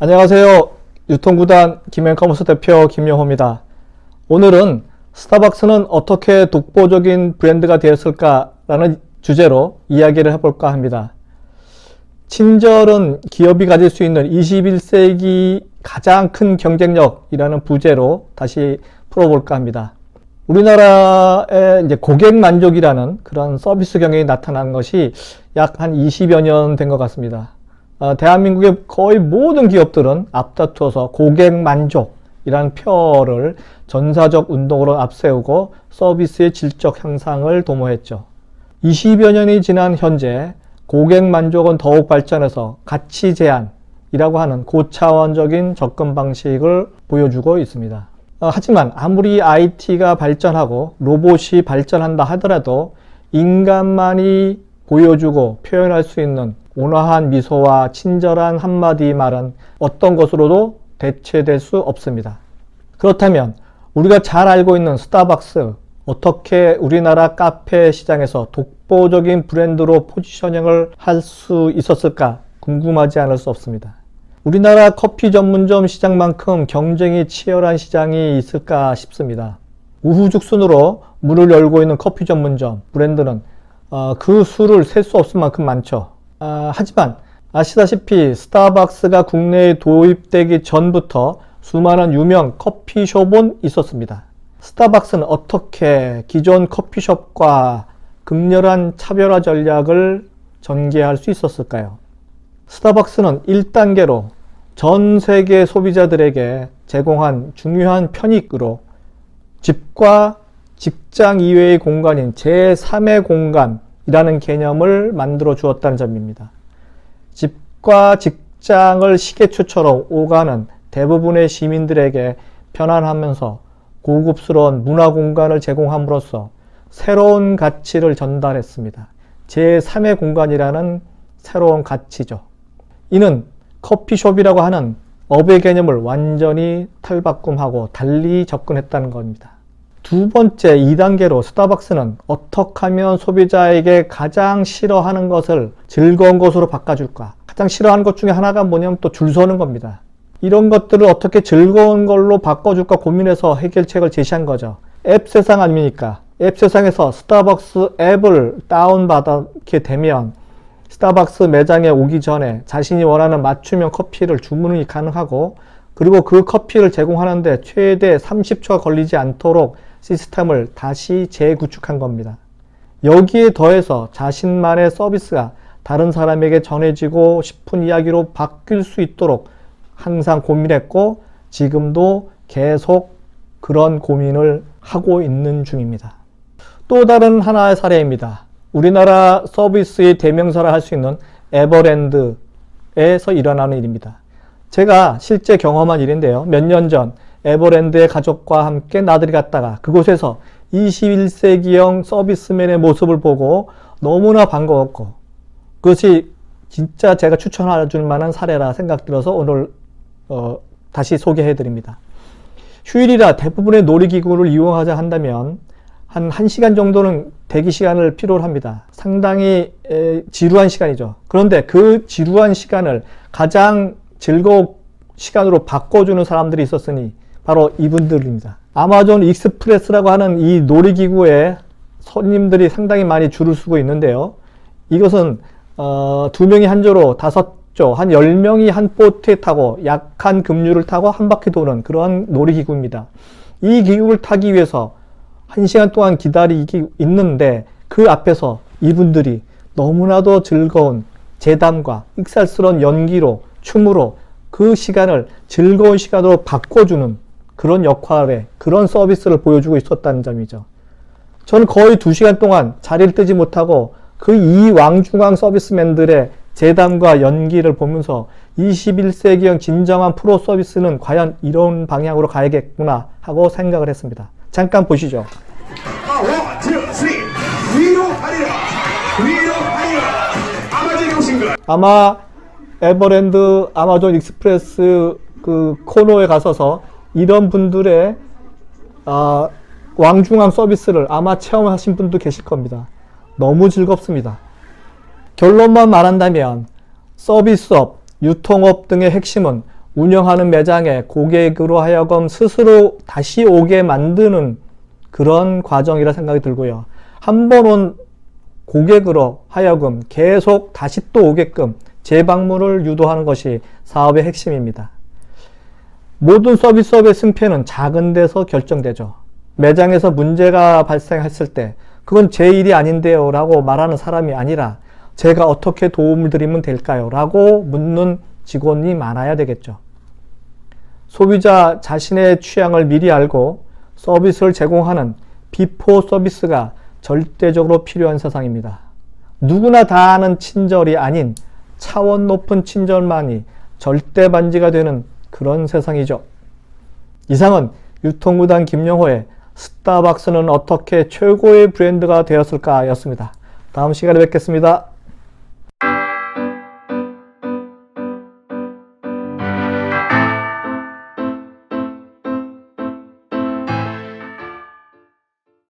안녕하세요. 유통구단 김앤커머스 대표 김영호입니다. 오늘은 스타벅스는 어떻게 독보적인 브랜드가 되었을까라는 주제로 이야기를 해볼까 합니다. 친절은 기업이 가질 수 있는 21세기 가장 큰 경쟁력이라는 부제로 다시 풀어볼까 합니다. 우리나라의 이제 고객 만족이라는 그런 서비스 경영이 나타난 것이 약 한 20여 년 된 것 같습니다. 대한민국의 거의 모든 기업들은 앞다투어서 고객 만족이라는 표어를 전사적 운동으로 앞세우고 서비스의 질적 향상을 도모했죠. 20여 년이 지난 현재 고객 만족은 더욱 발전해서 가치 제한이라고 하는 고차원적인 접근 방식을 보여주고 있습니다. 하지만 아무리 IT가 발전하고 로봇이 발전한다 하더라도 인간만이 보여주고 표현할 수 있는 온화한 미소와 친절한 한마디 말은 어떤 것으로도 대체될 수 없습니다. 그렇다면 우리가 잘 알고 있는 스타벅스, 어떻게 우리나라 카페 시장에서 독보적인 브랜드로 포지셔닝을 할 수 있었을까 궁금하지 않을 수 없습니다. 우리나라 커피 전문점 시장만큼 경쟁이 치열한 시장이 있을까 싶습니다. 우후죽순으로 문을 열고 있는 커피 전문점 브랜드는 그 수를 셀 수 없을 만큼 많죠. 하지만 아시다시피 스타벅스가 국내에 도입되기 전부터 수많은 유명 커피숍은 있었습니다. 스타벅스는 어떻게 기존 커피숍과 극렬한 차별화 전략을 전개할 수 있었을까요? 스타벅스는 1단계로 전 세계 소비자들에게 제공한 중요한 편익으로 집과 직장 이외의 공간인 제3의 공간이라는 개념을 만들어 주었다는 점입니다. 집과 직장을 시계추처럼 오가는 대부분의 시민들에게 편안하면서 고급스러운 문화 공간을 제공함으로써 새로운 가치를 전달했습니다. 제3의 공간이라는 새로운 가치죠. 이는 커피숍이라고 하는 업의 개념을 완전히 탈바꿈하고 달리 접근했다는 겁니다. 두 번째 2단계로 스타벅스는 어떻게 하면 소비자에게 가장 싫어하는 것을 즐거운 것으로 바꿔줄까? 가장 싫어하는 것 중에 하나가 뭐냐면 또 줄 서는 겁니다. 이런 것들을 어떻게 즐거운 걸로 바꿔줄까 고민해서 해결책을 제시한 거죠. 앱 세상 아닙니까? 앱 세상에서 스타벅스 앱을 다운받게 되면 스타벅스 매장에 오기 전에 자신이 원하는 맞춤형 커피를 주문이 가능하고, 그리고 그 커피를 제공하는데 최대 30초가 걸리지 않도록 시스템을 다시 재구축한 겁니다. 여기에 더해서 자신만의 서비스가 다른 사람에게 전해지고 싶은 이야기로 바뀔 수 있도록 항상 고민했고, 지금도 계속 그런 고민을 하고 있는 중입니다. 또 다른 하나의 사례입니다. 우리나라 서비스의 대명사라 할 수 있는 에버랜드에서 일어나는 일입니다. 제가 실제 경험한 일인데요. 몇 년 전 에버랜드의 가족과 함께 나들이 갔다가 그곳에서 21세기형 서비스맨의 모습을 보고 너무나 반가웠고, 그것이 진짜 제가 추천해 줄 만한 사례라 생각들어서 오늘 다시 소개해 드립니다. 휴일이라 대부분의 놀이기구를 이용하자 한다면 한 1시간 정도는 대기 시간을 필요로 합니다. 상당히 지루한 시간이죠. 그런데 그 지루한 시간을 가장 즐거운 시간으로 바꿔주는 사람들이 있었으니 바로 이분들입니다. 아마존 익스프레스라고 하는 이 놀이기구에 손님들이 상당히 많이 줄을 서고 있는데요. 이것은 2명이 한 조로 5조, 한 10명이 한 보트에 타고 약한 급류를 타고 한 바퀴 도는 그런 놀이기구입니다. 이 기구를 타기 위해서 1시간 동안 기다리기 있는데 그 앞에서 이분들이 너무나도 즐거운 재담과 익살스러운 연기로, 춤으로 그 시간을 즐거운 시간으로 바꿔주는 그런 역할의 그런 서비스를 보여주고 있었다는 점이죠. 저는 거의 2시간 동안 자리를 뜨지 못하고 그 이 왕중왕 서비스맨들의 재담과 연기를 보면서 21세기형 진정한 프로 서비스는 과연 이런 방향으로 가야겠구나 하고 생각을 했습니다. 잠깐 보시죠. 아마 에버랜드 아마존 익스프레스 그 코너에 가서서 이런 분들의 왕중왕 서비스를 아마 체험하신 분도 계실 겁니다. 너무 즐겁습니다. 결론만 말한다면 서비스업, 유통업 등의 핵심은 운영하는 매장에 고객으로 하여금 스스로 다시 오게 만드는 그런 과정이라 생각이 들고요. 한 번 온 고객으로 하여금 계속 다시 또 오게끔 재방문을 유도하는 것이 사업의 핵심입니다. 모든 서비스업의 승패는 작은 데서 결정되죠. 매장에서 문제가 발생했을 때 그건 제 일이 아닌데요 라고 말하는 사람이 아니라 제가 어떻게 도움을 드리면 될까요? 라고 묻는 직원이 많아야 되겠죠. 소비자 자신의 취향을 미리 알고 서비스를 제공하는 비포 서비스가 절대적으로 필요한 세상입니다. 누구나 다 아는 친절이 아닌 차원 높은 친절만이 절대 반지가 되는 그런 세상이죠. 이상은 유통무당 김영호의 스타벅스는 어떻게 최고의 브랜드가 되었을까 였습니다. 다음 시간에 뵙겠습니다.